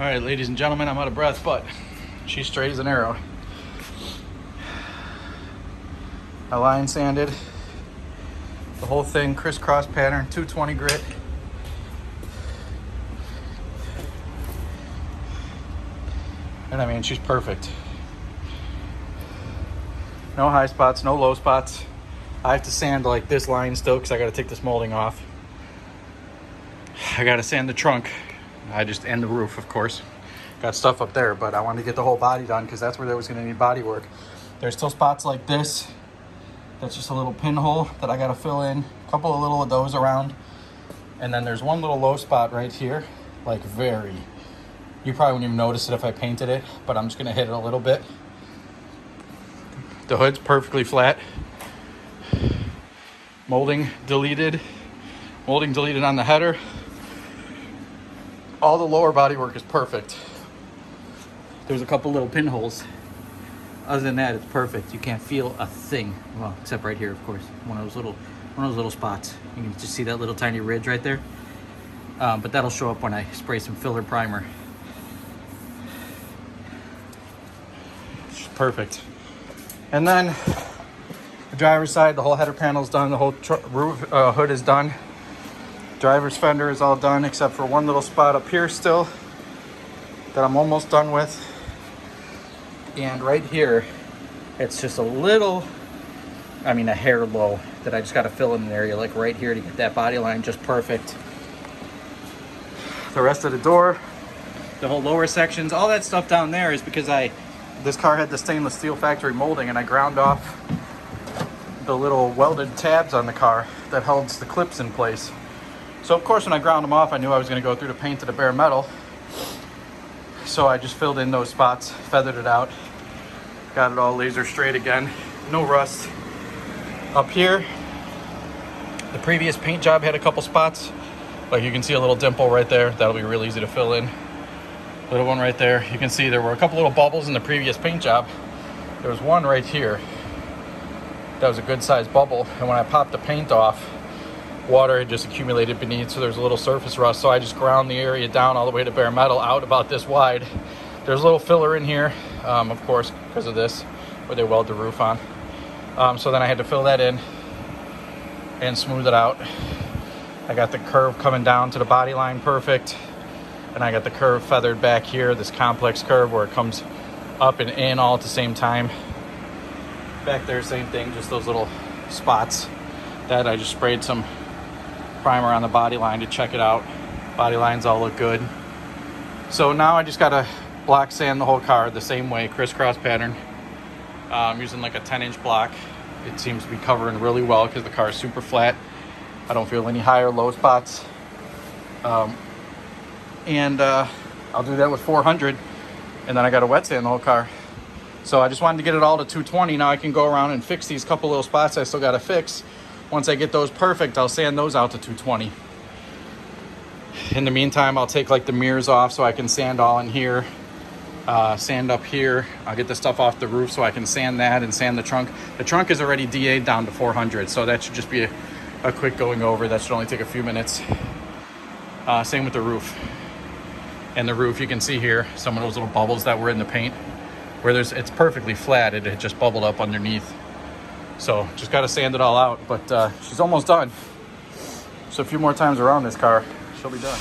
right, ladies and gentlemen, I'm out of breath, but she's straight as an arrow. I line sanded the whole thing, crisscross pattern, 220 grit. And I mean, she's perfect. No high spots, no low spots. I have to sand like this line still because I got to take this molding off. I got to sand the trunk. And the roof, of course. Got stuff up there, but I wanted to get the whole body done because that's where there was going to need body work. There's still spots like this. That's just a little pinhole that I got to fill in. A couple of little of those around. And then there's one little low spot right here. Like you probably wouldn't even notice it if I painted it, but I'm just going to hit it a little bit. The hood's perfectly flat. Molding deleted on the header. All the lower body work is perfect. There's a couple little pinholes. Other than that, it's perfect. You can't feel a thing. Well, except right here, of course. One of those little spots. You can just see that little tiny ridge right there. But that'll show up when I spray some filler primer. It's perfect. And then the driver's side, the whole header panel's done. The whole roof hood is done. Driver's fender is all done except for one little spot up here still that I'm almost done with. And right here, it's just a hair low that I just got to fill in an area like right here to get that body line just perfect. The rest of the door, the whole lower sections, all that stuff down there is because this car had the stainless steel factory molding and I ground off the little welded tabs on the car that holds the clips in place. So of course when I ground them off, I knew I was going to go through the paint to the bare metal. So I just filled in those spots, feathered it out, got it all laser straight again, no rust. Up here, the previous paint job had a couple spots. Like you can see a little dimple right there. That'll be real easy to fill in. Little one right there. You can see there were a couple little bubbles in the previous paint job. There was one right here. That was a good sized bubble. And when I popped the paint off, water had just accumulated beneath, so there's a little surface rust. So I just ground the area down all the way to bare metal, out about this wide. There's a little filler in here, of course, because of this, where they weld the roof on. So then I had to fill that in and smooth it out. I got the curve coming down to the body line perfect. And I got the curve feathered back here, this complex curve where it comes up and in all at the same time. Back there, same thing, just those little spots that I just sprayed some primer on the body line to check it out. Body lines all look good. So now I just gotta block sand the whole car the same way, crisscross pattern. I'm using like a 10-inch block. It seems to be covering really well because the car is super flat. I don't feel any high or low spots. I'll do that with 400, and then I got to wet sand the whole car. So I just wanted to get it all to 220. Now I can go around and fix these couple little spots I still got to fix. Once I get those perfect, I'll sand those out to 220. In the meantime, I'll take like the mirrors off so I can sand all in here, sand up here. I'll get the stuff off the roof so I can sand that and sand the trunk. The trunk is already DA'd down to 400, so that should just be a quick going over. That should only take a few minutes. Same with the roof. And the roof, you can see here some of those little bubbles that were in the paint where it's perfectly flat. It had just bubbled up underneath. So just got to sand it all out, but she's almost done. So a few more times around this car, she'll be done.